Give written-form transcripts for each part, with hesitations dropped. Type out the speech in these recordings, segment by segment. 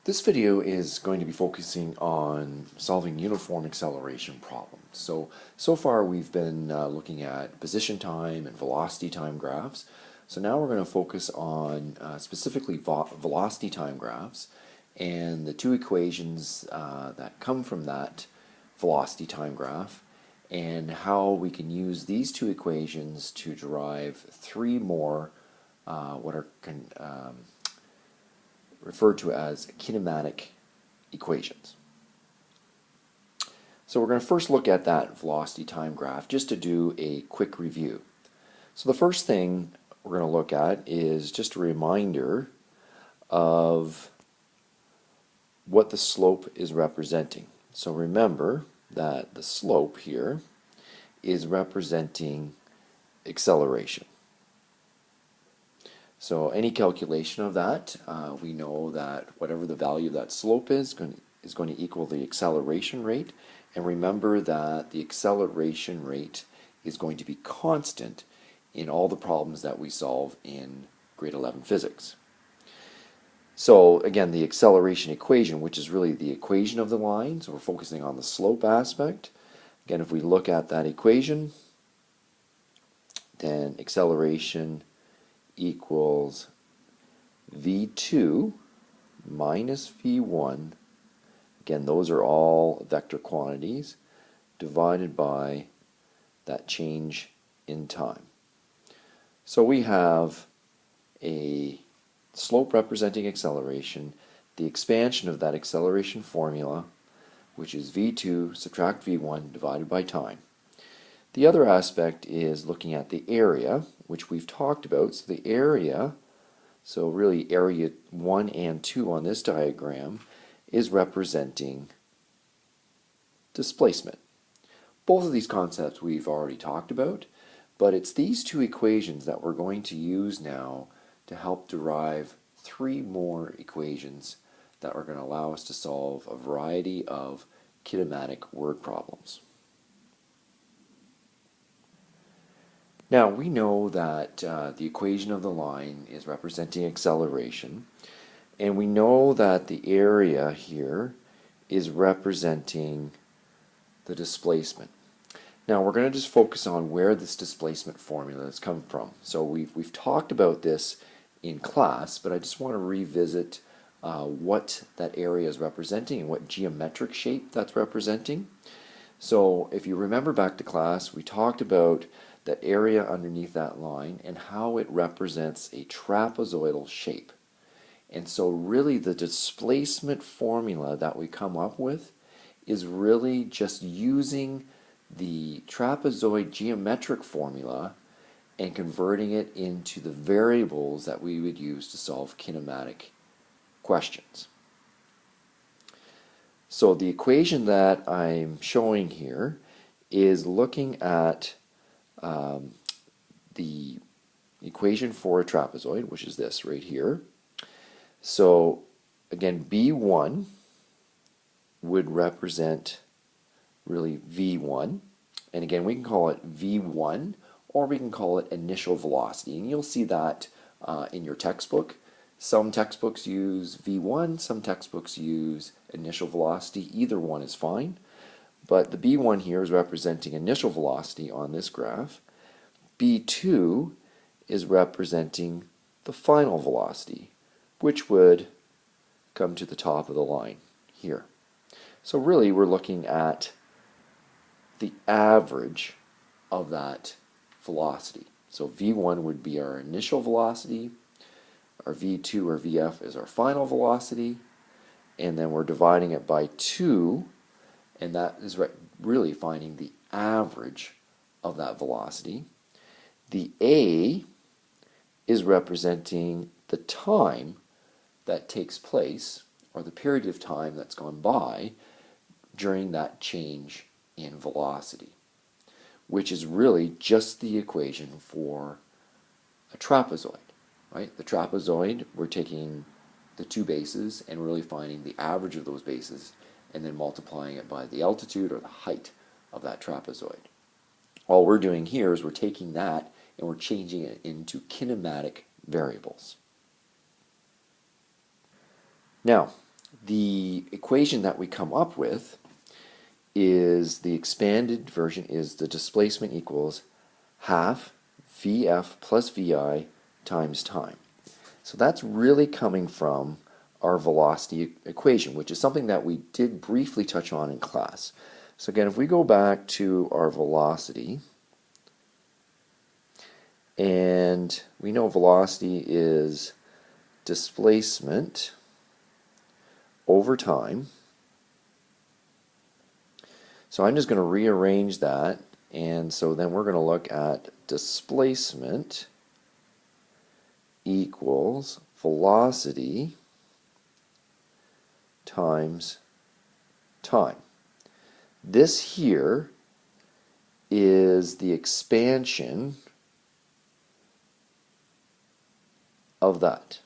This video is going to be focusing on solving uniform acceleration problems. So far we've been looking at position time and velocity time graphs. So now we're going to focus on specifically velocity time graphs and the two equations that come from that velocity time graph and how we can use these two equations to derive three more what are referred to as kinematic equations. So we're going to first look at that velocity time graph just to do a quick review. So the first thing we're going to look at is just a reminder of what the slope is representing. So remember that the slope here is representing acceleration. So any calculation of that, we know that whatever the value of that slope is going to equal the acceleration rate. And remember that the acceleration rate is going to be constant in all the problems that we solve in grade 11 physics. So again, the acceleration equation, which is really the equation of the line, so we're focusing on the slope aspect. Again, if we look at that equation, then acceleration equals v2 minus v1, again those are all vector quantities, divided by that change in time. So we have a slope representing acceleration, the expansion of that acceleration formula, which is v2 subtract v1 divided by time. The other aspect is looking at the area, which we've talked about. So the area, so really area 1 and 2 on this diagram, is representing displacement. Both of these concepts we've already talked about, but it's these two equations that we're going to use now to help derive three more equations that are going to allow us to solve a variety of kinematic word problems. Now we know that the equation of the line is representing acceleration, and we know that the area here is representing the displacement. Now we're going to just focus on where this displacement formula has come from. So we've talked about this in class, but I just want to revisit what that area is representing and what geometric shape that's representing. So if you remember back to class, we talked about that area underneath that line and how it represents a trapezoidal shape. And so really the displacement formula that we come up with is really just using the trapezoid geometric formula and converting it into the variables that we would use to solve kinematic questions. So the equation that I'm showing here is looking at the equation for a trapezoid, which is this right here. So again, B1 would represent really V1, and again we can call it V1 or we can call it initial velocity, and you'll see that in your textbook. Some textbooks use V1, some textbooks use initial velocity. Either one is fine, but the B1 here is representing initial velocity on this graph. B2 is representing the final velocity, which would come to the top of the line here. So really we're looking at the average of that velocity. So V1 would be our initial velocity, our V2 or VF is our final velocity, and then we're dividing it by 2, and that is really finding the average of that velocity. The A is representing the time that takes place, or the period of time that's gone by during that change in velocity, which is really just the equation for a trapezoid, right? The trapezoid, we're taking the two bases and really finding the average of those bases and then multiplying it by the altitude or the height of that trapezoid. All we're doing here is we're taking that and we're changing it into kinematic variables. Now, the equation that we come up with is the expanded version is the displacement equals half VF plus VI times time. So that's really coming from our velocity equation, which is something that we did briefly touch on in class. So again, if we go back to our velocity, and we know velocity is displacement over time. So I'm just going to rearrange that, and so then we're going to look at displacement equals velocity times time. This here is the expansion of that,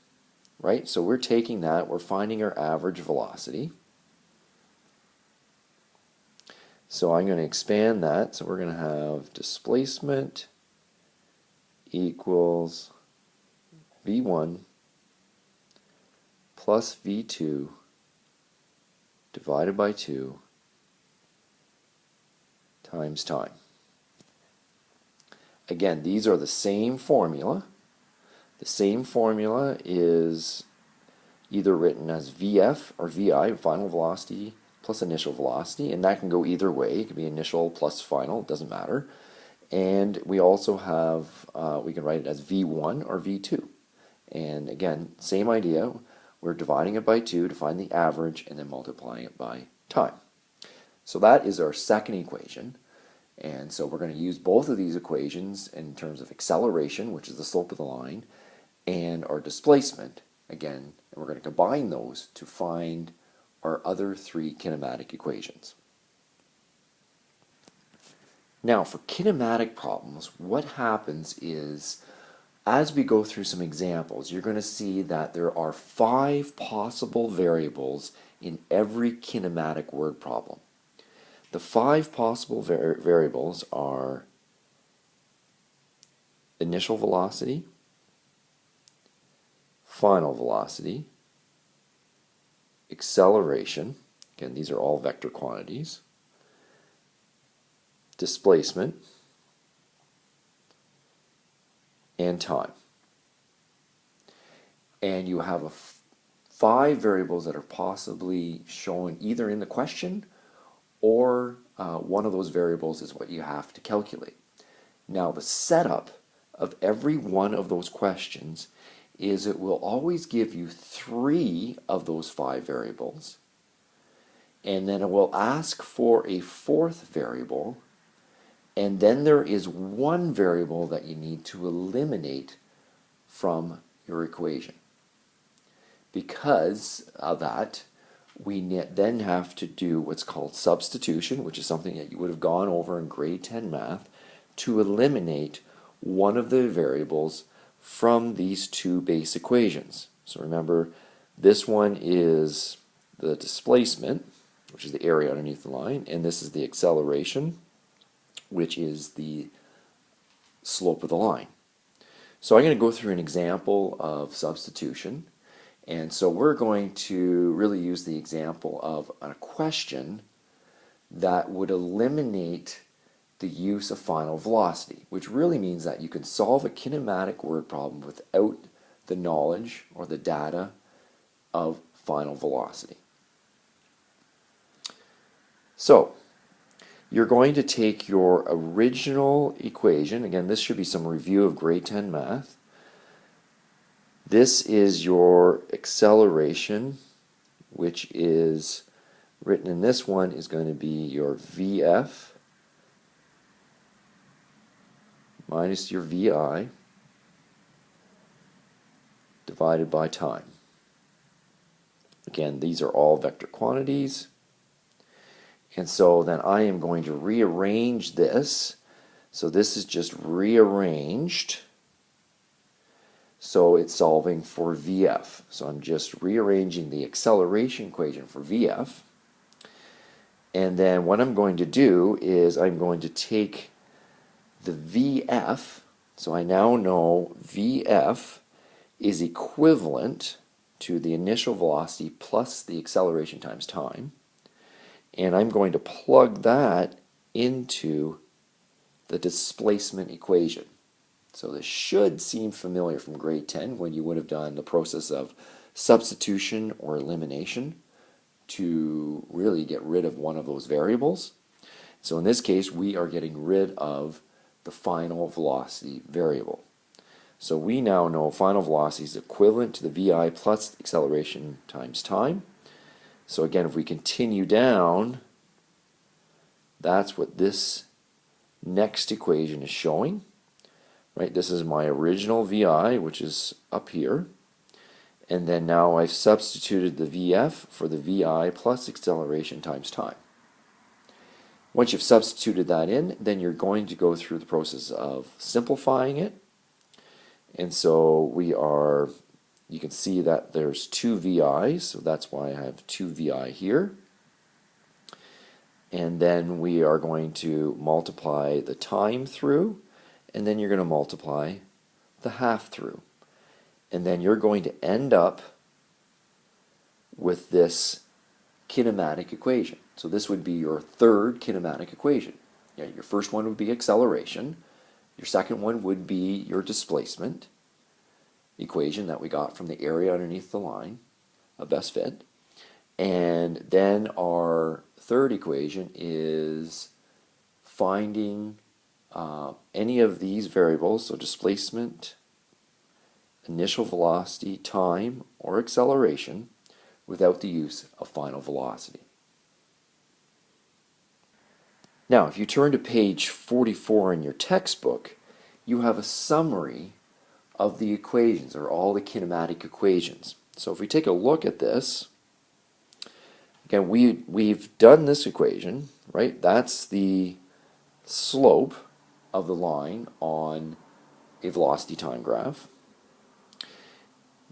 right? So we're taking that, we're finding our average velocity. So I'm going to expand that, so we're going to have displacement equals V1 plus V2 divided by 2 times time. Again, these are the same formula. The same formula is either written as VF or VI, final velocity plus initial velocity, and that can go either way. It can be initial plus final, it doesn't matter. And we also have, we can write it as V1 or V2. And again, same idea. We're dividing it by 2 to find the average and then multiplying it by time. So that is our second equation. And so we're going to use both of these equations in terms of acceleration, which is the slope of the line, and our displacement, again, and we're going to combine those to find our other three kinematic equations. Now, for kinematic problems, what happens is, as we go through some examples, you're going to see that there are 5 possible variables in every kinematic word problem. The 5 possible variables are initial velocity, final velocity, acceleration, again these are all vector quantities, displacement, and time. And you have 5 variables that are possibly shown either in the question or one of those variables is what you have to calculate. Now the setup of every one of those questions is it will always give you 3 of those 5 variables, and then it will ask for a 4th variable, and then there is 1 variable that you need to eliminate from your equation. Because of that, we then have to do what's called substitution, which is something that you would have gone over in grade 10 math, to eliminate one of the variables from these 2 base equations. So remember, this one is the displacement, which is the area underneath the line, and this is the acceleration, which is the slope of the line. So I'm going to go through an example of substitution, and so we're going to really use the example of a question that would eliminate the use of final velocity, which really means that you can solve a kinematic word problem without the knowledge or the data of final velocity. So you're going to take your original equation, again this should be some review of grade 10 math. This is your acceleration, which is written in this one is going to be your VF minus your VI divided by time. Again, these are all vector quantities. And so then I am going to rearrange this. So this is just rearranged. So it's solving for VF. So I'm just rearranging the acceleration equation for VF. And then what I'm going to do is I'm going to take the VF, so I now know VF is equivalent to the initial velocity plus the acceleration times time, and I'm going to plug that into the displacement equation. So this should seem familiar from grade 10 when you would have done the process of substitution or elimination to really get rid of one of those variables. So in this case, we are getting rid of the final velocity variable. So we now know final velocity is equivalent to the VI plus acceleration times time. So again, if we continue down, that's what this next equation is showing. Right? This is my original VI, which is up here. And then now I've substituted the VF for the VI plus acceleration times time. Once you've substituted that in, then you're going to go through the process of simplifying it. And so you can see that there's two VIs, so that's why I have two VI here. And then we are going to multiply the time through, and then you're going to multiply the half through. And then you're going to end up with this kinematic equation. So this would be your third kinematic equation. Yeah, your first one would be acceleration. Your second one would be your displacement equation that we got from the area underneath the line of best fit. And then our third equation is finding any of these variables, so displacement, initial velocity, time, or acceleration, without the use of final velocity. Now, if you turn to page 44 in your textbook, you have a summary of the equations, or all the kinematic equations. So if we take a look at this, again, we've done this equation, right? That's the slope of the line on a velocity time graph.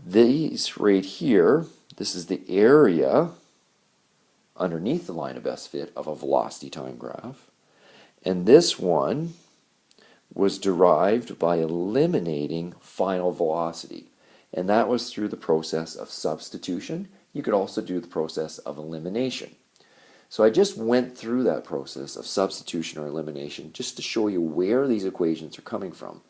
These right here, this is the area underneath the line of best fit of a velocity time graph. And this one was derived by eliminating final velocity. And that was through the process of substitution. You could also do the process of elimination. So I just went through that process of substitution or elimination just to show you where these equations are coming from.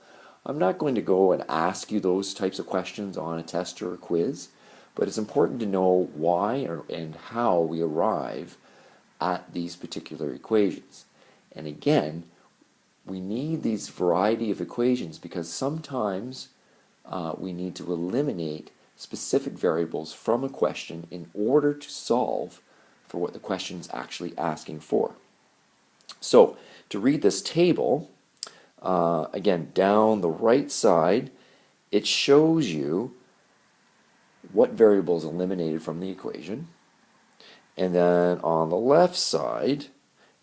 I'm not going to go and ask you those types of questions on a test or a quiz, but it's important to know why and how we arrive at these particular equations. And again, we need these variety of equations because sometimes we need to eliminate specific variables from a question in order to solve for what the question is actually asking for. So to read this table, again, down the right side, it shows you what variable is eliminated from the equation. And then on the left side,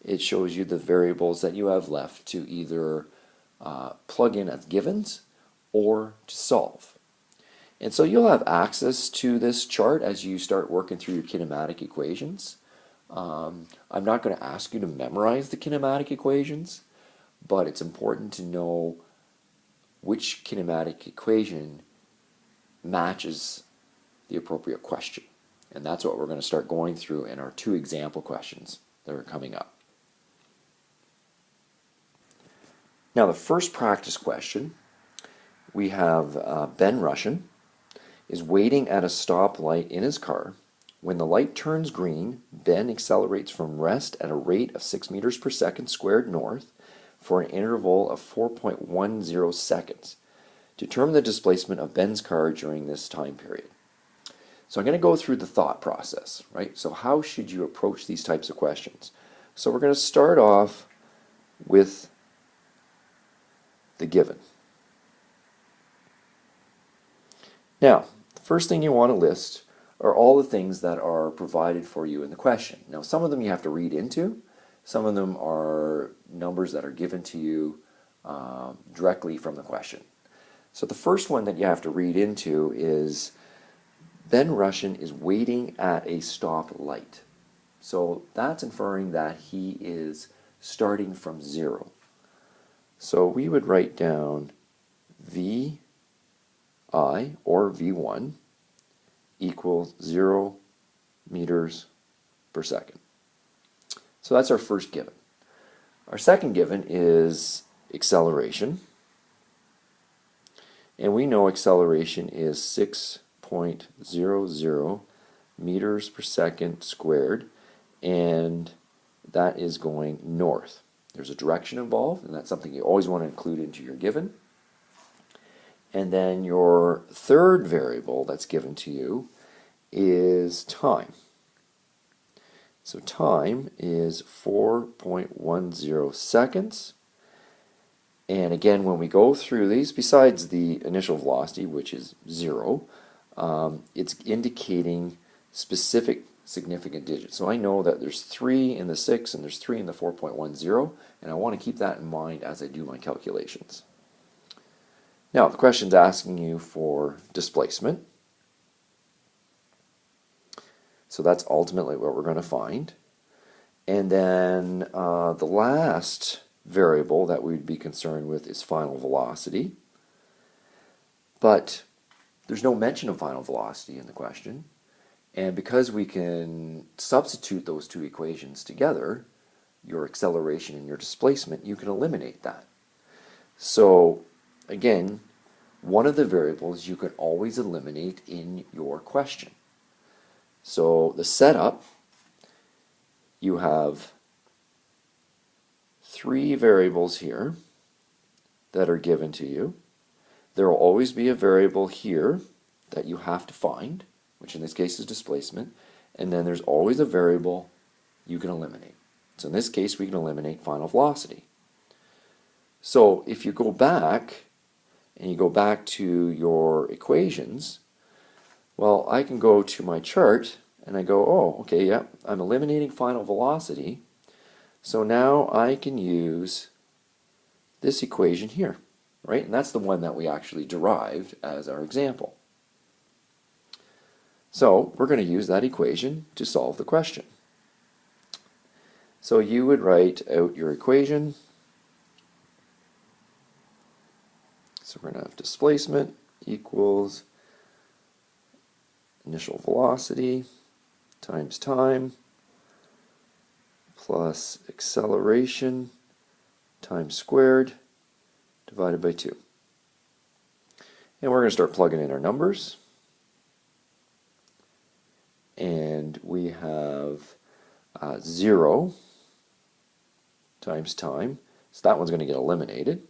it shows you the variables that you have left to either plug in as givens or to solve. And so you'll have access to this chart as you start working through your kinematic equations. I'm not going to ask you to memorize the kinematic equations, but it's important to know which kinematic equation matches the appropriate question. And that's what we're going to start going through in our two example questions that are coming up. Now the first practice question, we have Ben Russian is waiting at a stoplight in his car. When the light turns green, Ben accelerates from rest at a rate of 6 meters per second squared north for an interval of 4.10 seconds. Determine the displacement of Ben's car during this time period. So I'm going to go through the thought process, right? So how should you approach these types of questions? So we're going to start off with the given. Now, the first thing you want to list are all the things that are provided for you in the question. Now, some of them you have to read into. Some of them are numbers that are given to you directly from the question. So the first one that you have to read into is Ben Russian is waiting at a stoplight. So that's inferring that he is starting from 0. So we would write down VI or V1 equals 0 meters per second. So that's our first given. Our second given is acceleration. And we know acceleration is 6.00 meters per second squared, and that is going north. There's a direction involved, and that's something you always want to include into your given. And then your third variable that's given to you is time. So time is 4.10 seconds. And again, when we go through these, besides the initial velocity, which is 0, it's indicating specific significant digits. So I know that there's 3 in the 6 and there's 3 in the 4.10, and I want to keep that in mind as I do my calculations. Now, the question's asking you for displacement. So that's ultimately what we're going to find. And then the last variable that we'd be concerned with is final velocity. But there's no mention of final velocity in the question. And because we can substitute those two equations together, your acceleration and your displacement, you can eliminate that. So again, one of the variables you can always eliminate in your question. So the setup, you have 3 variables here that are given to you. There will always be a variable here that you have to find, which in this case is displacement, and then there's always a variable you can eliminate. So in this case, we can eliminate final velocity. So if you go back, and you go back to your equations, well, I can go to my chart, and I go, oh, okay, yeah, I'm eliminating final velocity. So now I can use this equation here, right? And that's the one that we actually derived as our example. So we're going to use that equation to solve the question. So you would write out your equation. So we're going to have displacement equals initial velocity times time plus acceleration times squared divided by 2. And we're going to start plugging in our numbers. And we have 0 times time, so that one's going to get eliminated,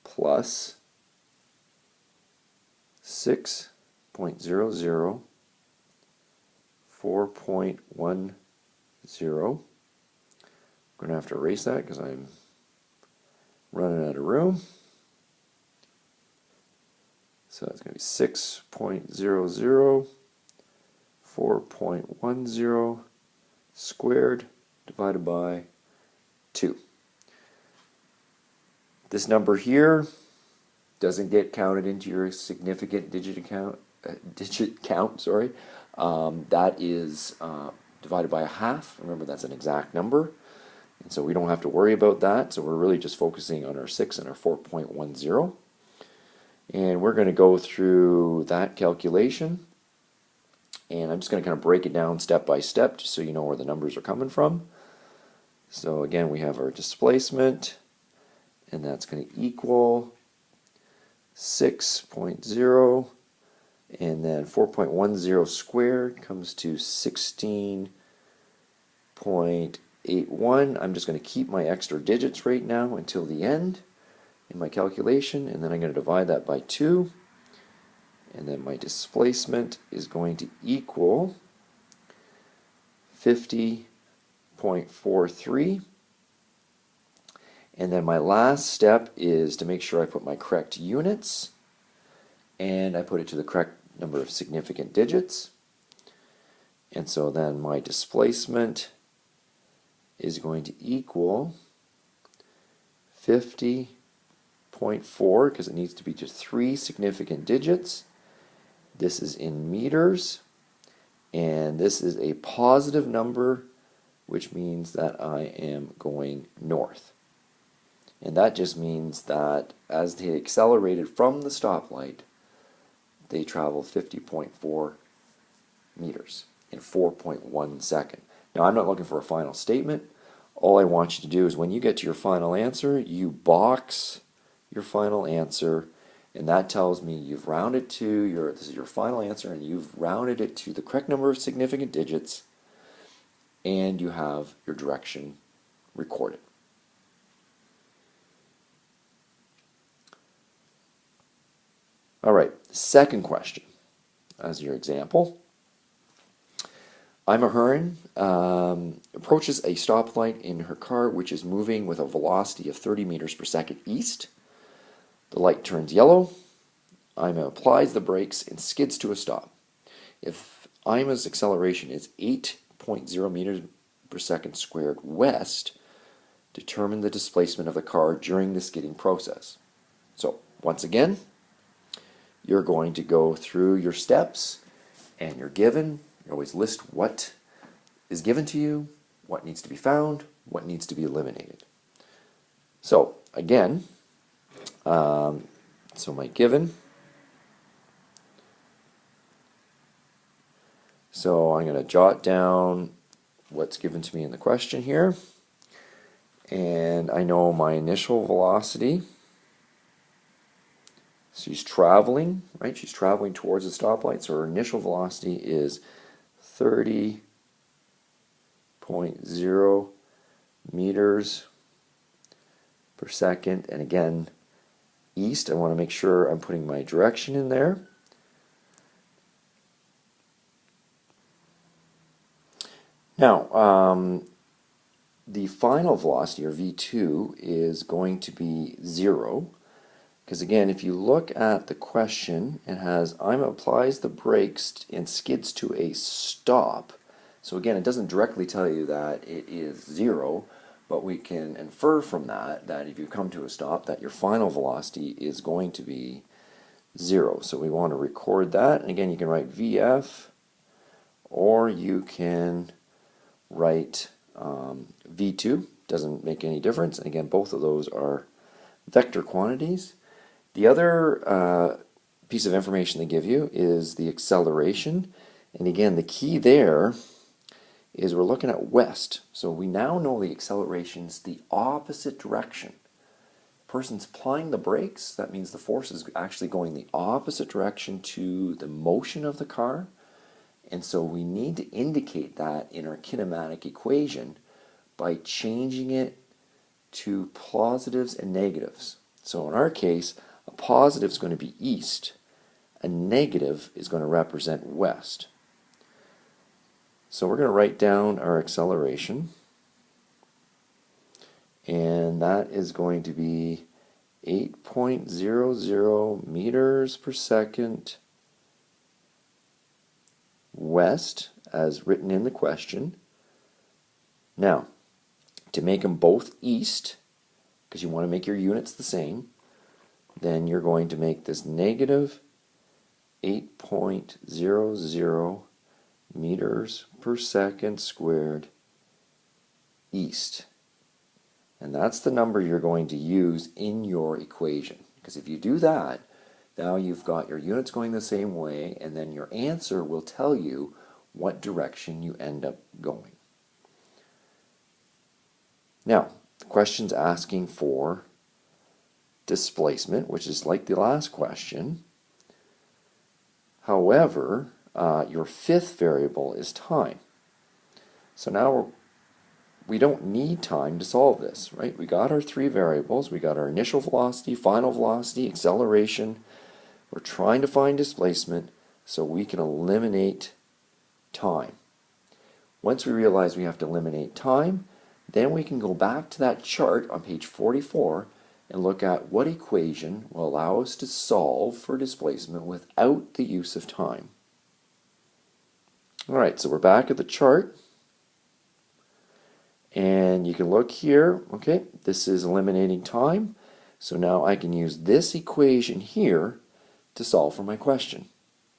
plus 6.00, 4.10. I'm going to have to erase that because I'm running out of room. So it's going to be 6.00, 4.10 squared divided by 2. This number here doesn't get counted into your significant digit count. That is divided by a half. Remember, that's an exact number, and so we don't have to worry about that. So we're really just focusing on our 6 and our 4.10, and we're going to go through that calculation. And I'm just going to kind of break it down step by step just so you know where the numbers are coming from. So again, we have our displacement, and that's going to equal 6.0, and then 4.10 squared comes to 16.81. I'm just going to keep my extra digits right now until the end in my calculation, and then I'm going to divide that by 2. And then my displacement is going to equal 50.43. And then my last step is to make sure I put my correct units, and I put it to the correct number of significant digits. And so then my displacement is going to equal 50.4, because it needs to be just 3 significant digits. This is in meters, and this is a positive number, which means that I am going north. And that just means that as they accelerated from the stoplight, they traveled 50.4 meters in 4.1 seconds. Now I'm not looking for a final statement. All I want you to do is when you get to your final answer, you box your final answer, and that tells me you've rounded to this is your final answer, and you've rounded it to the correct number of significant digits, and you have your direction recorded. All right, second question as your example. Ima Hearn approaches a stoplight in her car which is moving with a velocity of 30 meters per second east. The light turns yellow. Ima applies the brakes and skids to a stop. If Ima's acceleration is 8.0 meters per second squared west, determine the displacement of the car during the skidding process. So once again, you're going to go through your steps, and you're given. You always list what is given to you, what needs to be found, what needs to be eliminated. So again, so my given. So I'm going to jot down what's given to me in the question here, and I know my initial velocity. She's traveling, right? She's traveling towards the stoplight, so her initial velocity is 30.0 meters per second. And again, east, I want to make sure I'm putting my direction in there. Now, the final velocity, or V2, is going to be 0. Because again, if you look at the question, it has Ima applies the brakes and skids to a stop. So again, it doesn't directly tell you that it is 0, but we can infer from that if you come to a stop, that your final velocity is going to be 0. So we want to record that. And again, you can write VF, or you can write V2. Doesn't make any difference. And again, both of those are vector quantities. The other piece of information they give you is the acceleration. And again, the key there is we're looking at west. So we now know the acceleration's the opposite direction. The person's applying the brakes. That means the force is actually going the opposite direction to the motion of the car. And so we need to indicate that in our kinematic equation by changing it to positives and negatives. So in our case, a positive is going to be east. A negative is going to represent west. So we're going to write down our acceleration. And that is going to be 8.00 meters per second west, as written in the question. Now, to make them both east, because you want to make your units the same, then you're going to make this negative 8.00 meters per second squared east. And that's the number you're going to use in your equation. Because if you do that, now you've got your units going the same way, and then your answer will tell you what direction you end up going. Now, the question's asking for displacement, which is like the last question. However, your fifth variable is time. So now we don't need time to solve this, right? We got our three variables. We got our initial velocity, final velocity, acceleration. We're trying to find displacement so we can eliminate time. Once we realize we have to eliminate time, then we can go back to that chart on page 44 and look at what equation will allow us to solve for displacement without the use of time. Alright, so we're back at the chart. And you can look here, okay, this is eliminating time. So now I can use this equation here to solve for my question.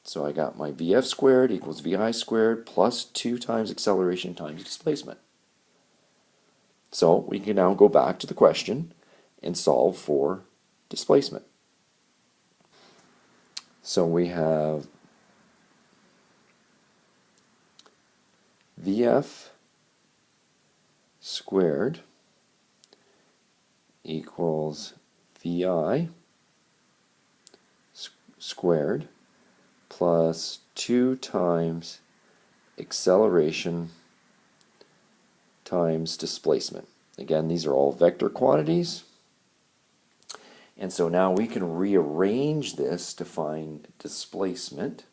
So I got my VF squared equals VI squared plus 2 times acceleration times displacement. So we can now go back to the question and solve for displacement. So we have VF squared equals VI squared plus 2 times acceleration times displacement. Again, these are all vector quantities. And so now we can rearrange this to find displacement.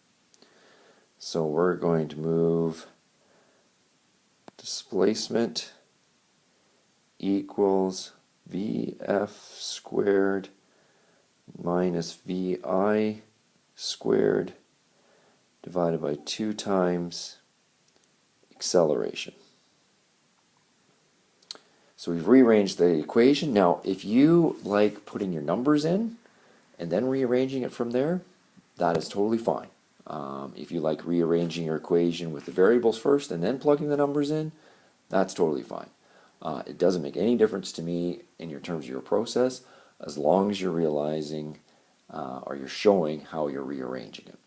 So we're going to move displacement equals VF squared minus VI squared divided by 2 times acceleration. So we've rearranged the equation. Now, if you like putting your numbers in and then rearranging it from there, that is totally fine. If you like rearranging your equation with the variables first and then plugging the numbers in, that's totally fine. It doesn't make any difference to me in your terms of your process as long as you're realizing or you're showing how you're rearranging it.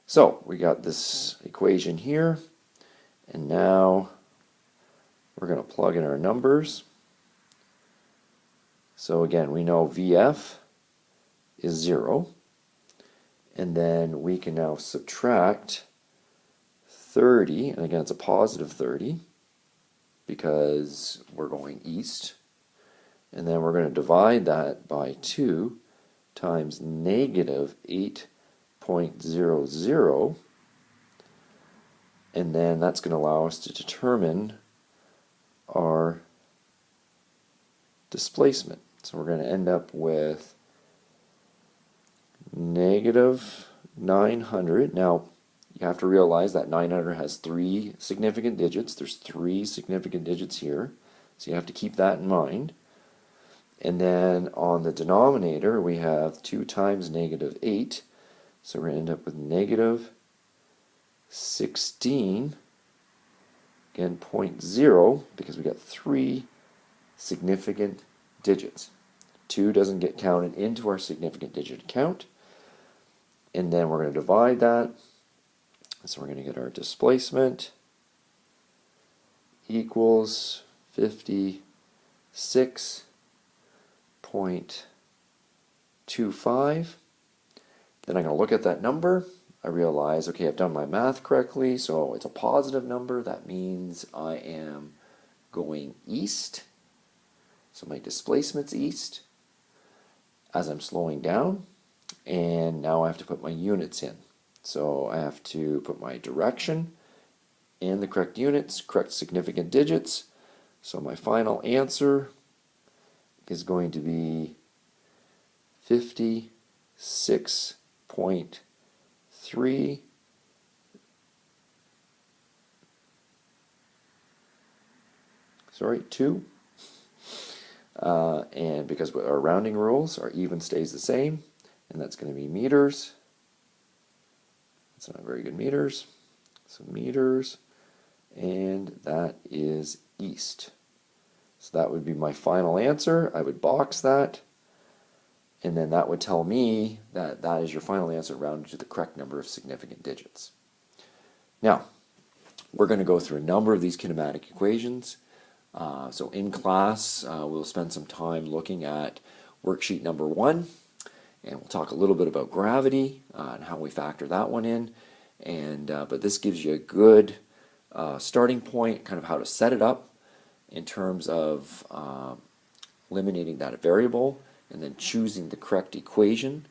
So we got this equation here, and now we're going to plug in our numbers. So again, we know VF is 0, and then we can now subtract 30, and again it's a positive 30 because we're going east, and then we're going to divide that by 2 times negative 8.00, and then that's going to allow us to determine our displacement. So we're going to end up with negative 900. Now, you have to realize that 900 has 3 significant digits. There's 3 significant digits here, so you have to keep that in mind. And then on the denominator, we have 2 times negative 8, so we're going to end up with negative 16, again 0.0, because we got 3 significant digits. 2 doesn't get counted into our significant digit count. And then we're going to divide that. So we're going to get our displacement equals 56.25. Then I'm going to look at that number. I realize, okay, I've done my math correctly, so it's a positive number. That means I am going east. So my displacement's east as I'm slowing down. And now I have to put my units in. So I have to put my direction and the correct units, correct significant digits. So my final answer is going to be 56.3 2. And because our rounding rules, our even stays the same, and that's going to be meters. It's not very good meters. So meters, and that is east. So that would be my final answer. I would box that, and then that would tell me that that is your final answer rounded to the correct number of significant digits. Now, we're going to go through a number of these kinematic equations. So in class, we'll spend some time looking at worksheet number 1, and we'll talk a little bit about gravity and how we factor that one in. And but this gives you a good starting point, kind of how to set it up in terms of eliminating that variable and then choosing the correct equation.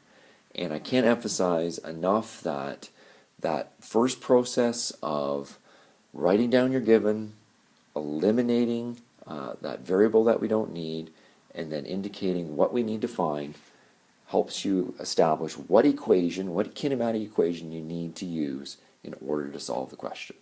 And I can't emphasize enough that that first process of writing down your given, eliminating that variable that we don't need, and then indicating what we need to find helps you establish what equation, what kinematic equation you need to use in order to solve the question.